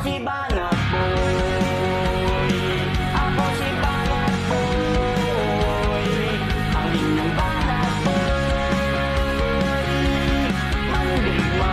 si Banat Boy. Ako si Banat Boy. Ang inyong Banat Boy. Mandigma.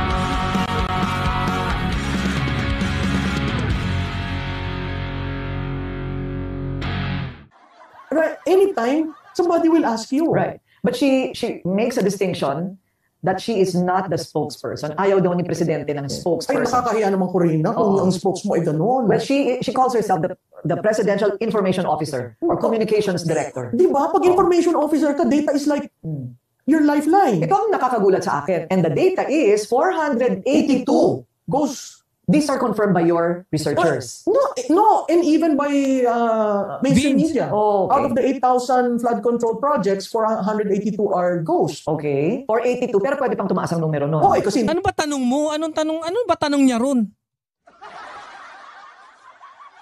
Right, anytime, somebody will ask you. Right. But she makes a distinction that she is not the spokesperson. Ayaw daw ni Presidente ng Ay, spokesperson. nakakahiya naman, Corina, kung ang spokes mo ay ganun. Well, she calls herself the Presidential Information Officer or Communications Director. Di ba? Pag information officer ka, data is like your lifeline. Ito ang nakakagulat sa akin. And the data is 482. Goes. These are confirmed by your researchers. No, and even by mainstream Vince. media. Oh, okay. Out of the 8,000 flood control projects, 482 are ghost. Okay. 482. Pero pwede pang tumaas ang numero nun. Oh, kasi Ano ba tanong mo? Ano ba tanong niya ron?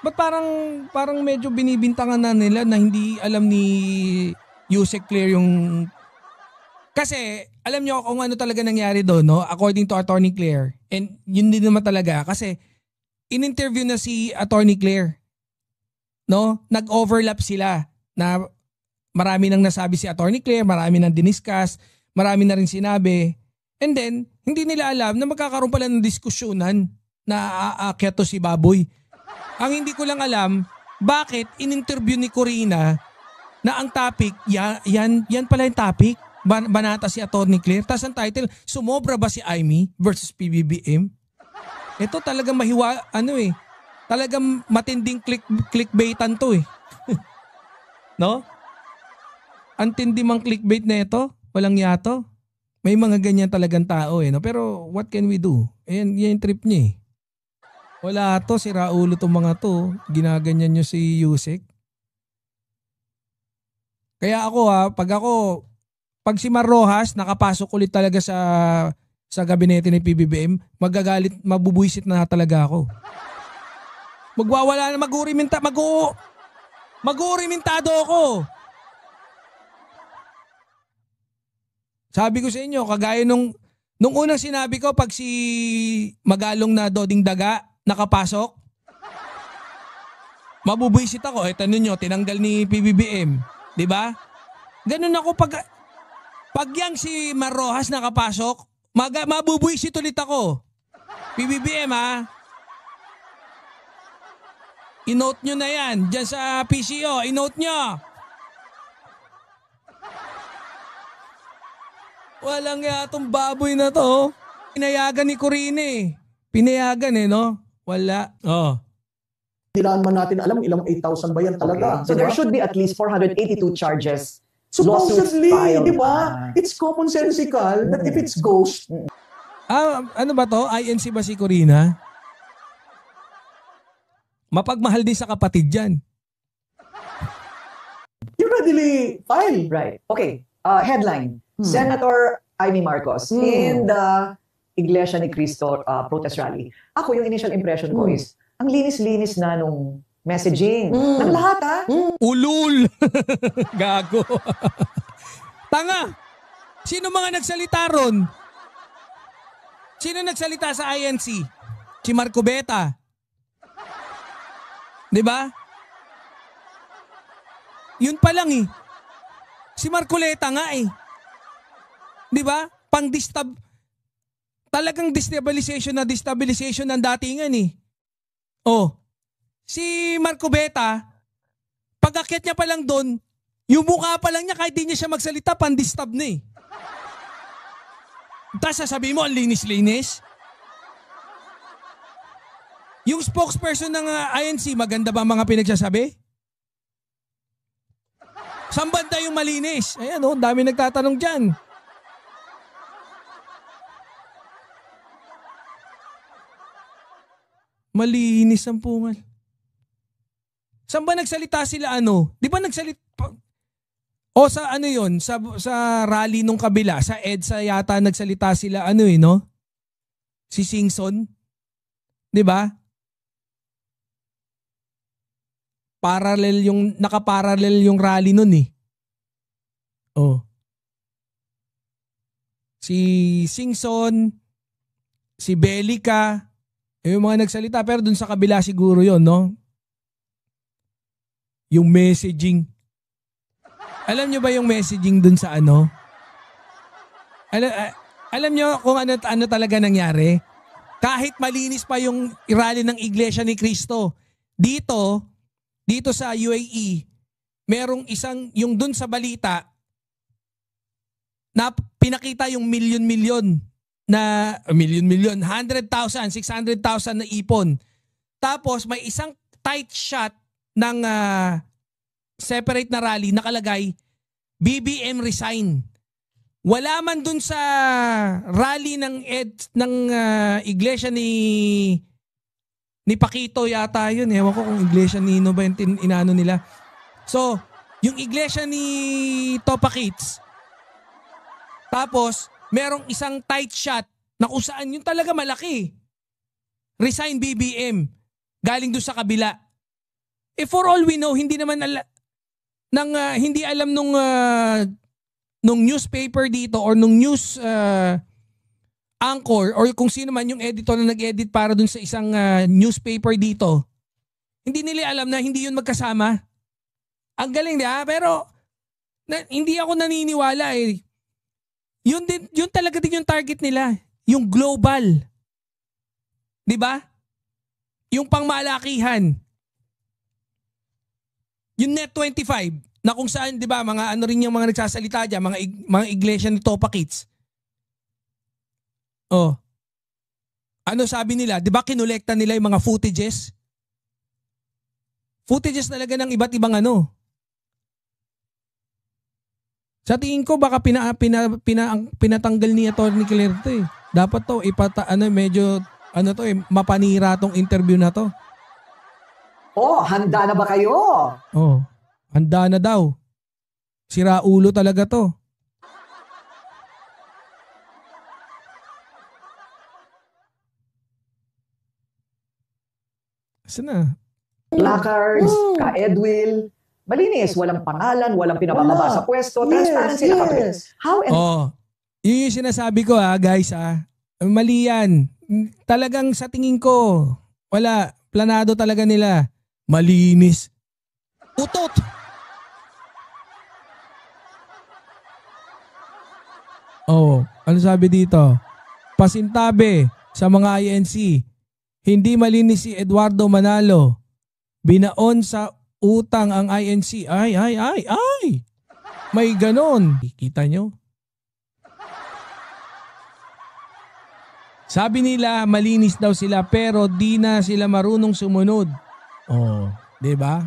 Ba't parang medyo binibintangan na nila na hindi alam ni Yusek Claire yung... Kasi, alam nyo kung ano talaga nangyari doon, no? According to Attorney Claire. And yun din naman talaga. Kasi, in-interview na si Attorney Claire. No? Nag-overlap sila na marami nang nasabi si Attorney Claire, marami nang diniscuss, marami na rin sinabi. And then, hindi nila alam na magkakaroon pala ng diskusyonan na aakyat to si Baboy. Ang hindi ko lang alam, bakit in-interview ni Corina na ang topic, yan pala yung topic. Banata si Attorney Claire. Tapos ang title, sumobra ba si Aimee versus PBBM? Ito talagang talagang matinding clickbaitan to eh. No? Antindi mang clickbait na ito. Walang yato. May mga ganyan talagang tao eh. No? Pero what can we do? Yan yung trip niya eh. Wala to, sira ulo tong mga to. Ginaganyan nyo si Yusek. Kaya ako pag si Mar Rojas nakapasok ulit talaga sa gabinete ni PBBM, magagalit, mabubuisit na talaga ako. Magwawala na, mag-uurimentado ako. Sabi ko sa inyo, kagaya nung unang sinabi ko pag si Magalong na Doding Daga nakapasok, mabubuisit ako. Ito ninyo, tinanggal ni PBBM. Diba? Ganun ako pag yang si Mar Rojas nakapasok, mabubuisit ulit ako. PBBM ha. I-note nyo na yan. Diyan sa PCO, i-note nyo. Walang yatong baboy na to. Pinayagan ni Corina eh. Pinayagan eh, no? Wala. Oh. Kailangan man natin alam ilang 8,000 ba yan talaga. Okay. So there should be at least 482 charges. Supposedly, di ba? It's commonsensical that if it's ghost. Ano ba to? INC ba si Corina? Mapagmahal din sa kapatid dyan. You readily file. Right. Okay. Headline. Senator Aimee Marcos in the Iglesia ni Cristo protest rally. Ako, yung initial impression ko is, ang linis-linis na nung messaging. Ng lahat ha? Ulul! Gago. Tanga! Sino mga nagsalita ron? Sino nagsalita sa INC? Si Marco Beta. Diba? Yun pa lang eh. Si Marcoleta nga eh. Diba? Talagang destabilization ng datingan eh. Oh. Si Marco Beta, pag-akyat niya pa lang doon, yung mukha pa lang niya kahit di niya siya magsalita, pandistab na eh. Tapos sasabihin mo, ang linis-linis. Yung spokesperson ng INC, maganda ba mga pinagsasabi? Saan banda yung malinis? Ayan o, dami nagtatanong dyan. Malinis ang pungal. Saan ba nagsalita sila Di ba nagsalita? O sa yon sa rally nung kabila, sa EDSA yata nagsalita sila no? Si Singson. Di ba? Nakaparallel yung rally nun eh. Oh. Si Singson, si Belica, Yung mga nagsalita, pero dun sa kabila siguro yon, no? Yung messaging. Alam nyo ba yung messaging dun sa ano? Alam nyo kung ano talaga nangyari? Kahit malinis pa yung rally ng Iglesia ni Cristo, dito sa UAE, merong isang, yung dun sa balita, na pinakita yung milyon-milyon na 100,000, 600,000 na ipon. Tapos may isang tight shot ng separate na rally nakalagay BBM resign. Wala man dun sa rally ng iglesia ni Paquito yata yun. Ewan ko kung iglesia ni Nino ba yung inano nila. So, yung iglesia ni Topa Kids. Tapos, merong isang tight shot na kung saan yun talaga malaki. Resign BBM. Galing doon sa kabila. For all we know, hindi naman hindi alam nung newspaper dito or nung news anchor or kung sino man yung editor na nag-edit para doon sa isang newspaper dito. Hindi nila alam na hindi yun magkasama. Ang galing niya, pero hindi ako naniniwala eh. Yun talaga din yung target nila. Yung global. 'Di ba? Yung pangmalakihan. Yung Net 25 na kung saan 'di ba mga ano rin yung mga nagsasalita diyan, mga iglesia ni Topa Kids. Oh. Ano sabi nila? 'Di ba kinolekta nila yung mga footages? Footages talaga ng iba't ibang ano. Sa tingin ko baka pinatanggal ni Atty. Claire to eh. Dapat to medyo mapanira tong interview na to. Oh, handa na ba kayo? Oh, handa na daw. Sira ulo talaga to. Asa na? Placards, ka-Edwill, malinis, walang pangalan, walang pinabababa sa pwesto, transparency na kami. How yun yung sinasabi ko guys mali yan. Talagang sa tingin ko, wala, planado talaga nila. Malinis. Utot! Ano sabi dito? Pasintabi sa mga INC, hindi malinis si Eduardo Manalo. Binaon sa utang ang INC. Ay. May ganon. Kita nyo? Sabi nila malinis daw sila pero di na sila marunong sumunod. Oh, 'di ba?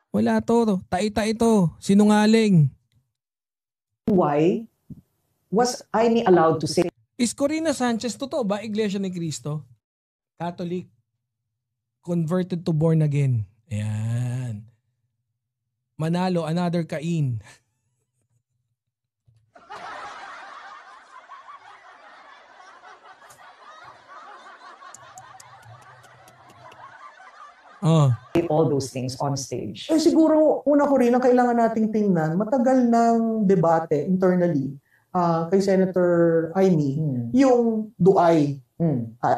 Wala to. Taita ito. Sinungaling. Why was Amy allowed to say? Is Corina Sanchez totoo ba Iglesia ni Cristo? Catholic. Converted to born again. Ayan. Manalo, another Cain. All those things on stage. Siguro, una ko rin, ang kailangan nating tingnan, matagal ng debate internally kay Senator Amy, yung do I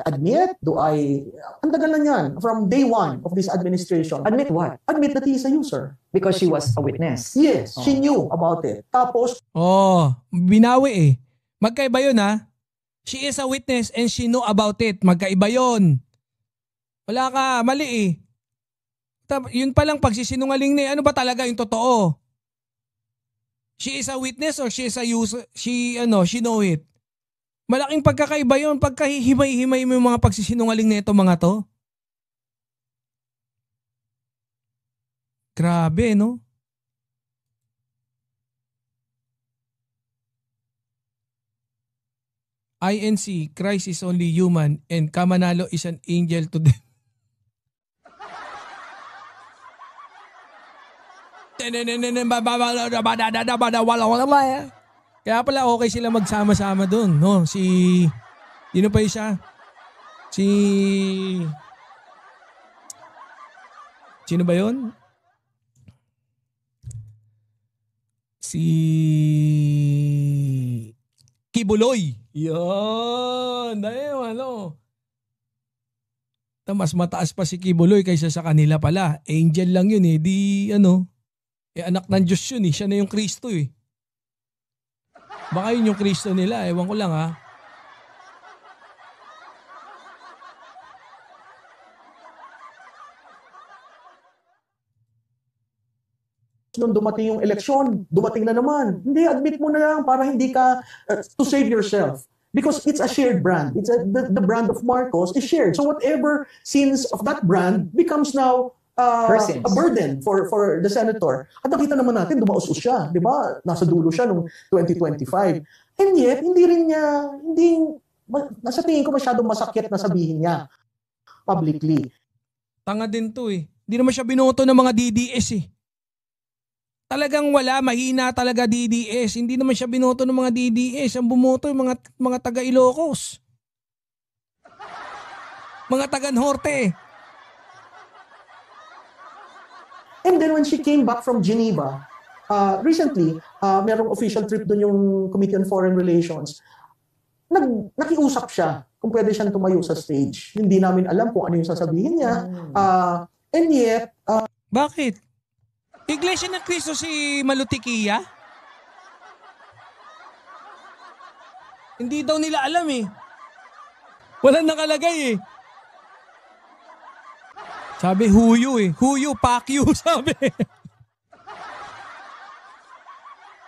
admit, ang tagal na yan, from day one of this administration. Admit what? Admit that he is a user. Because she was a witness. Yes, she knew about it. Tapos, binawi eh. Magkaiba yun She is a witness and she knew about it. Magkaiba yun. Wala ka, mali eh. Yun palang pagsisinungaling ano ba talaga yung totoo? She is a witness or she is a user? She know it. Malaking pagkakaiba yun. Pagkahihimay-himay mo yung mga pagsisinungaling na ito mga to. Grabe, no? INC, Christ is only human and Kamanalo is an angel to them. Kaya pala okay sila magsama-sama doon, no? Sino pa isa? Sino ba yun? Kibuloy. Yun. Mas mataas pa si Kibuloy kaysa sa kanila pala. Angel lang yun eh. Di anak ng Diyos yun eh. Siya na yung Kristo eh. Baka yun yung Kristo nila. Ewan ko lang ha. Nung dumating yung eleksyon, dumating na naman. Hindi, admit mo na lang para hindi ka, to save yourself. Because it's a shared brand. The brand of Marcos is shared. So whatever sins of that brand becomes now a burden for the senator. At nakita naman natin, dumaos siya. Di ba? Nasa dulo siya noong 2025. And yet, nasa tingin ko masyadong masakit na sabihin niya publicly. Tanga din to eh. Hindi naman siya binoto ng mga DDS eh. Talagang wala, mahina talaga DDS. Hindi naman siya binoto ng mga DDS. Ang bumoto yung mga taga Ilocos. Mga taga Norte. And then when she came back from Geneva, recently, merong official trip doon yung Committee on Foreign Relations. Nakiusap siya kung pwede siyang tumayo sa stage. Hindi namin alam kung ano yung sasabihin niya. And yet... Bakit? Iglesia ng Cristo si Malutikia? Hindi daw nila alam eh. Walang nakalagay eh. Sabi huyo eh. Huyo, pakyu sabi.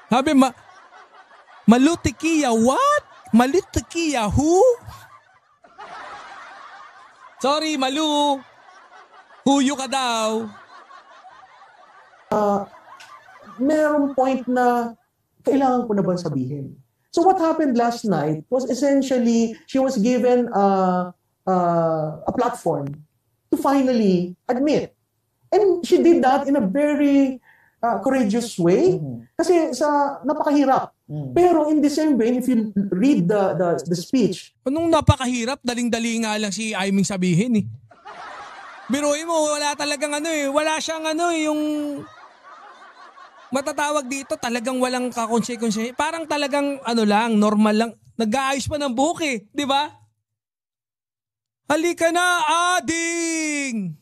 Sabi Malutikia, what? Malutikia, who? Sorry, Malu. Huyo ka daw. Merong point na kailangan ko na bang sabihin. So what happened last night was essentially she was given a platform to finally admit. And she did that in a very courageous way kasi napakahirap. Pero in the same way, if you read the speech. Anong napakahirap? Daling-dali nga lang si Aiming sabihin eh. Biruin mo, wala talagang wala siyang yung matatawag dito, talagang walang kakonse-konse. Parang talagang lang, normal lang. Nag-aayos pa ng buhok eh, di ba? Halika na, ading!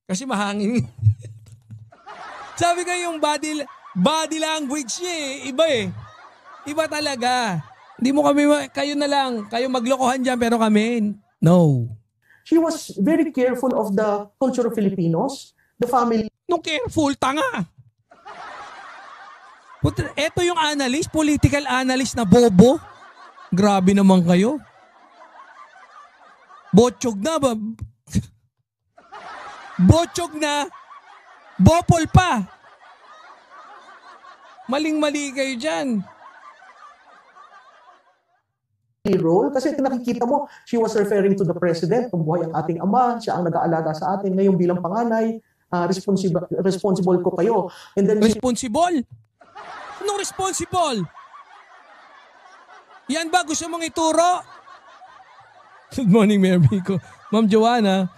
Kasi mahangin. Sabi ko yung body language niya eh, iba eh. Iba talaga. Hindi mo kayo na lang, kayo maglokohan dyan, pero kami, no. She was very careful of the culture of Filipinos, the family. No careful, tanga. Ito yung analyst, political analyst na bobo. Grabe naman kayo. Botsyog na ba? Botsyog na. Bopol pa. Maling-mali kayo dyan. Role kasi nakikita mo, she was referring to the president, kung buhay ang ating ama, siya ang nag-aalaga sa atin. Ngayon bilang panganay, responsible ko kayo. And then responsible? Anong responsible? Yan ba gusto mong ituro? Good morning, Mayor Vico. Ma'am Joanna.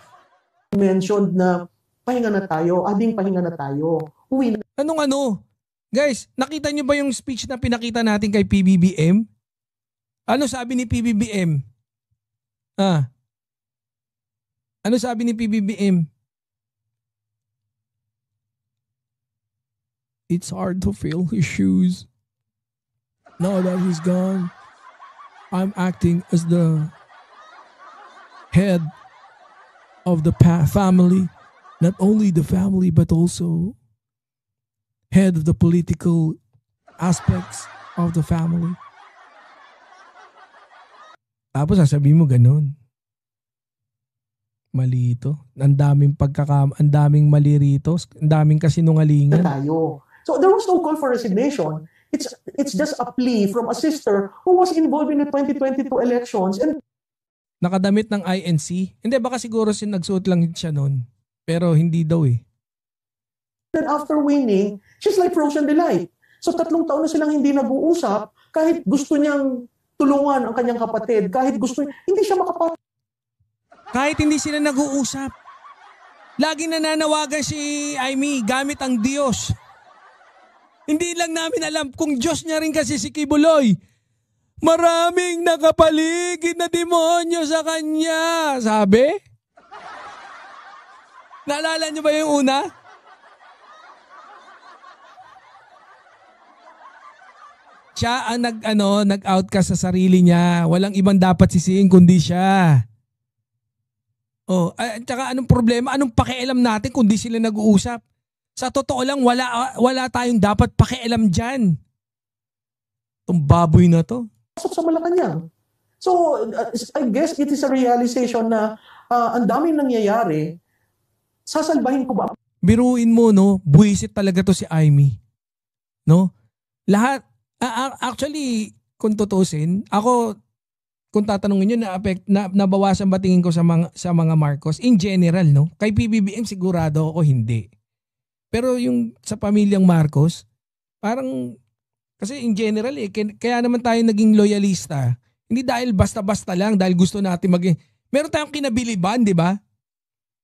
Mentioned na pahinga na tayo, ading pahinga na tayo. Uwi na. Anong? Guys, nakita niyo ba yung speech na pinakita natin kay PBBM? Ano sabi ni PBBM? Ano sabi ni PBBM? It's hard to fill his shoes. Now that he's gone, I'm acting as the head of the family. Not only the family, but also head of the political aspects of the family. Tapos sasabihin mo ganun. Mali ito. Ang daming mali rito. Ang daming kasinungalingan. Tayo. So there was no call for resignation. It's just a plea from a sister who was involved in the 2022 elections and nakadamit ng INC. Hindi, baka siguro nagsuot lang siya noon. Pero hindi daw eh. then after winning, she's like frozen delight. So 3 taon na silang hindi nag-uusap kahit gusto niyang tulungan ang kanyang kapatid, kahit gusto hindi siya makapatid. Kahit hindi sila nag-uusap. Laging nananawagan si Aimee gamit ang Diyos. Hindi lang namin alam kung Diyos niya rin kasi si Kibuloy. Maraming nakapaligid na demonyo sa kanya. Sabi? Naalala niyo ba yung una? Siya ang nag-outcast sa sarili niya. Walang ibang dapat sisihin kundi siya. Oh, at saka anong problema? Anong pakialam natin kung di sila nag-uusap? Sa totoo lang, wala tayong dapat pakialam dyan. Itong baboy na to. Pasok sa Malacanang. So, I guess it is a realization na ang daming nangyayari. Sasalbahin ko ba? Biruin mo, no? Buwisit talaga to si Aimee. No? Lahat, actually, kung tutusin, ako, kung tatanungin nyo, nabawasan ba tingin ko sa mga Marcos? In general, no? Kay PBBM, sigurado ako hindi. Pero yung sa pamilyang Marcos, parang, kasi in general, kaya naman tayo naging loyalista. Hindi dahil basta-basta lang, dahil gusto natin maging, meron tayong kinabiliban, di ba?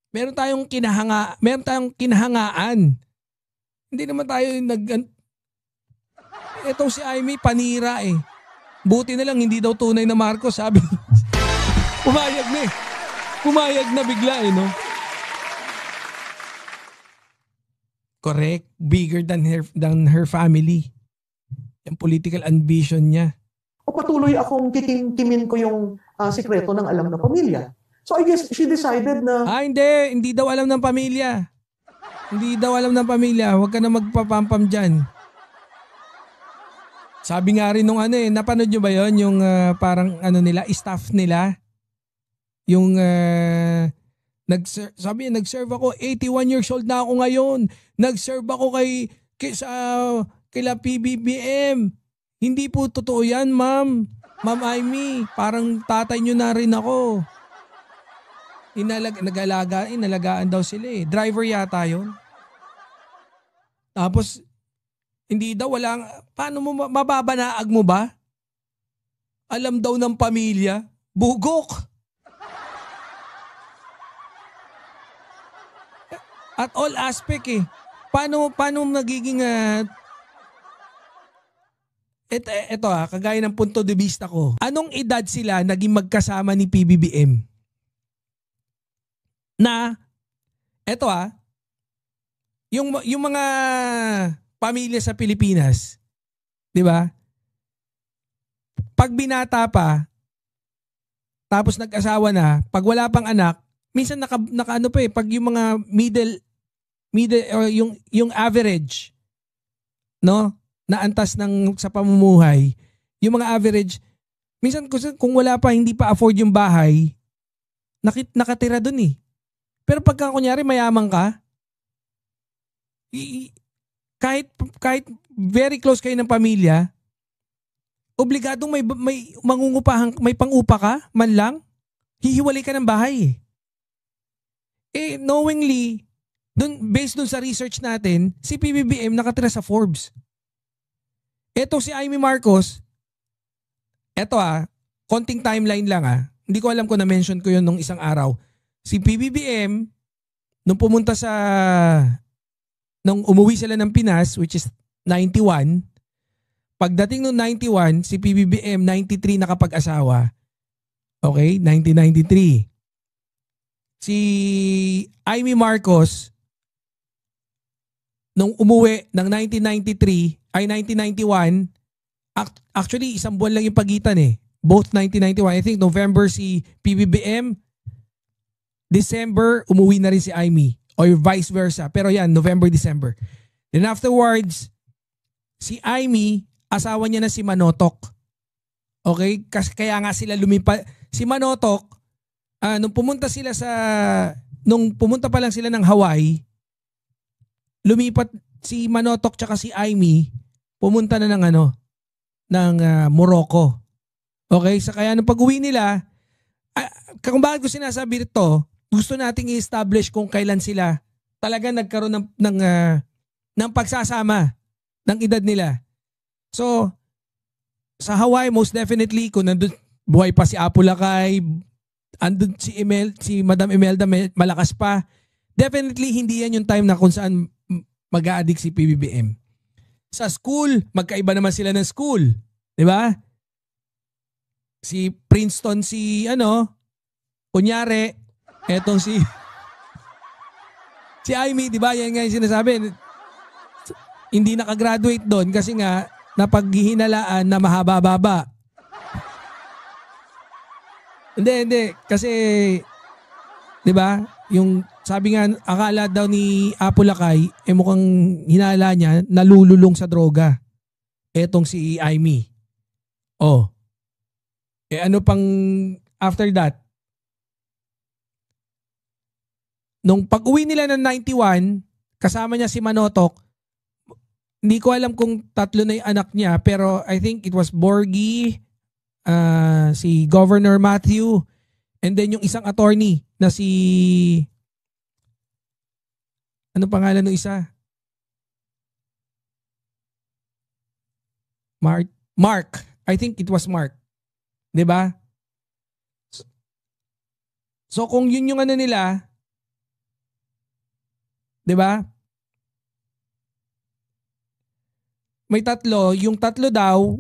Meron tayong kinahangaan. Hindi naman tayo etong si Aimee, panira eh. Buti na lang, hindi daw tunay na Marcos, sabi. Pumayag na eh. Pumayag na bigla eh, no? Correct. Bigger than her family. Yung political ambition niya. O patuloy akong kikimin ko yung sikreto ng alam na pamilya. So I guess she decided na... Hindi. Hindi daw alam ng pamilya. Hindi daw alam ng pamilya. Huwag ka na magpapampam dyan. Sabi nga rin nung napanood nyo ba yon yung parang nila, staff nila? Yung nag-serve ako, 81 years old na ako ngayon. Nag-serve ako kila PBBM. Hindi po totoo yan, ma'am. Ma'am Aimee, parang tatay nyo na rin ako. Inalagaan daw sila eh. Driver yata yun. Tapos, hindi daw, paano mo, mababanaag mo ba? Alam daw ng pamilya. Bugok. At all aspect eh. Paano nagiging, kagaya ng punto de vista ko. Anong edad sila naging magkasama ni PBBM? Na, yung mga pamilya sa Pilipinas, di ba? Pag binata pa, tapos nag-asawa na, pag wala pang anak, minsan pag yung mga middle or yung average, no? Na antas sa pamumuhay, yung mga average, minsan kung wala pa, hindi pa afford yung bahay, nakatira dun eh. Pero pagka kunyari mayaman ka, kahit very close kayo ng pamilya, obligadong may mangungupahan, may pangupa ka, man lang, hihiwalay ka ng bahay eh. Knowingly, based dun sa research natin, si PBBM nakatira sa Forbes. Eto si Aimee Marcos, konting timeline lang hindi ko alam kung na-mention ko yun nung isang araw. Si PBBM, nung umuwi sila ng Pinas, which is 91, pagdating nung 91, si PBBM 93 nakapag-asawa. Okay, 1993. Si Aimee Marcos, nung umuwi ng 1991, actually isang buwan lang yung pagitan eh. Both 1991. I think November si PBBM, December umuwi na rin si Aimee. Or vice versa. Pero yan, November, December. Then afterwards, si Aimee, asawa niya na si Manotok. Okay? Kaya nga sila lumipat. Si Manotok, nung pumunta pa lang sila ng Hawaii, lumipat si Manotok tsaka si Aimee, pumunta na ng Morocco. Okay? Kaya nung pag-uwi nila, kung bakit ko sinasabi ito, gusto nating i-establish kung kailan sila talaga nagkaroon ng pagsasama ng edad nila. So, sa Hawaii, most definitely, kung nandun, buhay pa si Apo Lakay, andun si Madam Imelda, malakas pa, definitely hindi yan yung time na kung saan mag-a-addict si PBBM. Sa school, magkaiba naman sila ng school. Di ba? Si Princeton si kunyari, etong si Amy, di ba? Yan nga yung sinasabi. Hindi nakagraduate doon kasi nga napaghihinalaan na mahaba-baba. Hindi. Kasi, di ba? Yung sabi nga, akala daw ni Apulakay, mukhang hinala niya, nalululong sa droga. Etong si Amy. Oh. Ano pang after that? Nung pag-uwi nila ng 91, kasama niya si Manotok, hindi ko alam kung tatlo na yung anak niya, pero I think it was Borgie, si Governor Matthew, and then yung isang attorney na si... Ano pangalan ng isa? Mark. I think it was Mark. 'Di ba? So kung yun yung nila, 'di ba? May tatlo, yung tatlo daw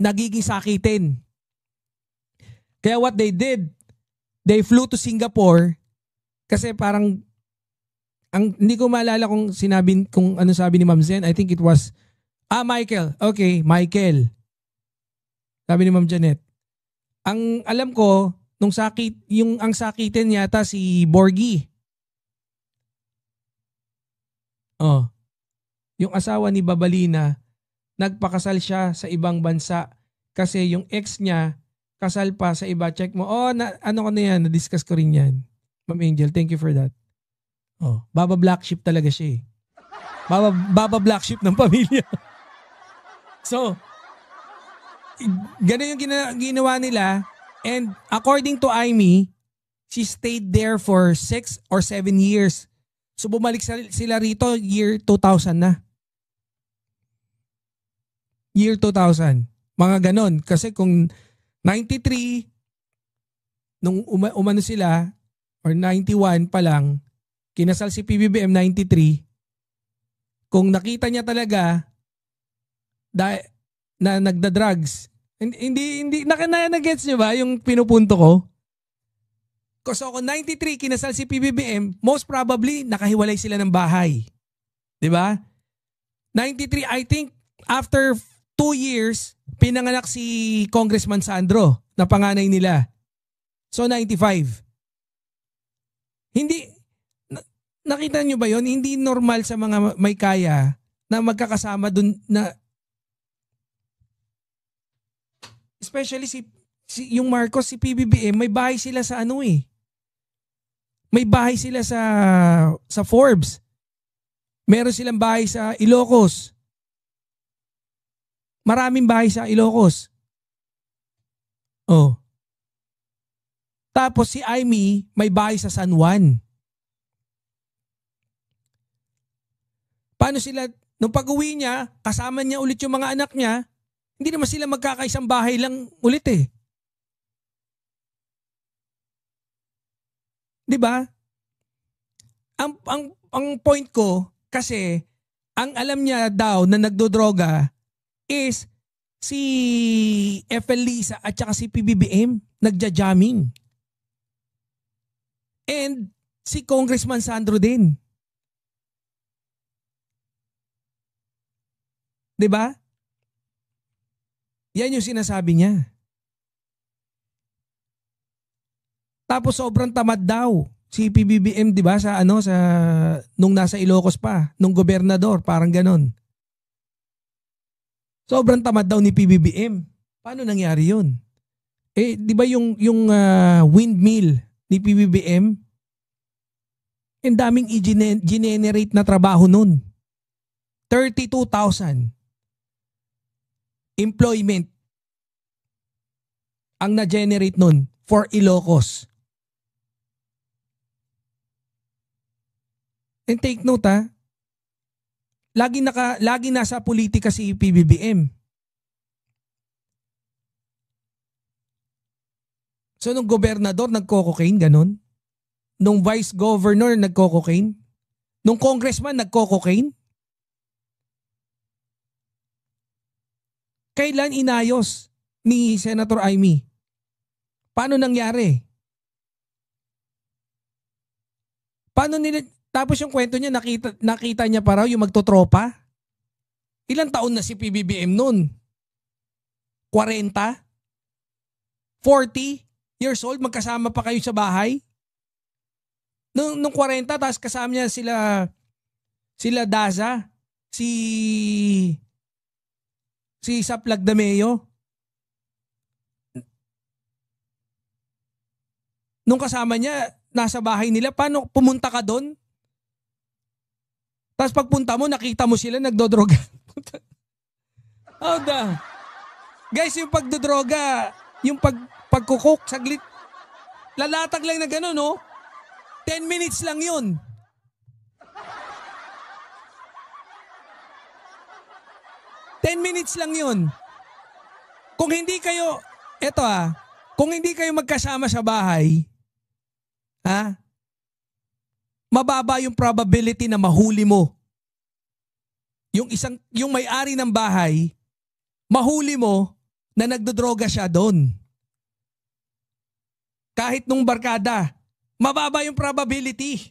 nagiging sakitin. Kaya what they did, they flew to Singapore kasi parang hindi ko maalala kung ano sabi ni Ma'am Zen. I think it was Michael. Okay, Michael. Sabi ni Ma'am Janet. Ang alam ko, ang sakitin yata si Borgie. Oh. Yung asawa ni Babalina, nagpakasal siya sa ibang bansa kasi yung ex niya kasal pa sa iba. Check mo. Ano ko na yan, na-discuss ko rin yan. Ma'am Angel, thank you for that. Oh, Baba Black Sheep talaga siya eh. Baba Black Sheep ng pamilya. So, ganun yung ginawa nila. And according to Amy, she stayed there for 6 or 7 years. So bumalik sila rito year 2000 na. Year 2000. Mga ganon. Kasi kung 93, nung umano sila, or 91 pa lang, kinasal si PBBM 93, kung nakita niya talaga na nagda-drugs, hindi na-gets niyo ba yung pinupunto ko? So kung 93 kinasal si PBBM, most probably nakahiwalay sila ng bahay. 'Di ba? 93, I think after 2 years pinanganak si Congressman Sandro na panganay nila. So 95. Hindi nakita niyo ba 'yon? Hindi normal sa mga may kaya na magkakasama dun na especially yung Marcos, si PBBM, may bahay sila sa may bahay sila sa Forbes. Meron silang bahay sa Ilocos. Maraming bahay sa Ilocos. Oh. Tapos si Amy, may bahay sa San Juan. Paano sila, nung pag-uwi niya, kasama niya ulit yung mga anak niya, hindi naman sila magkakaisang bahay lang ulit eh. 'Di ba? Ang point ko kasi ang alam niya daw na nagdodroga is si FL Lisa at saka si PBBM nagja-jamming. And si Congressman Sandro din. 'Di ba? Yan yung sinasabi niya. Tapos sobrang tamad daw si PBBM, 'di ba, sa nung nasa Ilocos pa, nung gobernador, parang ganon. Sobrang tamad daw ni PBBM. Paano nangyari 'yun? 'Di ba yung windmill ni PBBM? Ang daming i-generate na trabaho nun. 32,000 employment ang na-generate nun for Ilocos. And take note lagi nasa politika si PBBM. So nung gobernador nagko-cocaine, ganun. Nung vice governor nagko-cocaine. Nung congressman nagko-cocaine. kailan inayos ni Senator Amy? Paano nangyari? Paano nila, tapos yung kwento niya, nakita niya pa raw yung magtotropa? Ilang taon na si PBBM nun? 40? 40 years old? Magkasama pa kayo sa bahay? Nung 40, tapos kasama niya sila Daza, si Saplag Dameo. Nung kasama niya, nasa bahay nila, paano pumunta ka doon? Tapos pagpunta mo, nakita mo sila nagdodroga. Guys, yung pagdodroga, yung pagkukok, saglit, lalatag lang na gano'n, no? 10 minutes lang yun. Kung hindi kayo, kung hindi kayo magkasama sa bahay, mababa yung probability na mahuli mo. Yung may-ari ng bahay, mahuli mo na nagdodroga siya doon. Kahit nung barkada, mababa yung probability.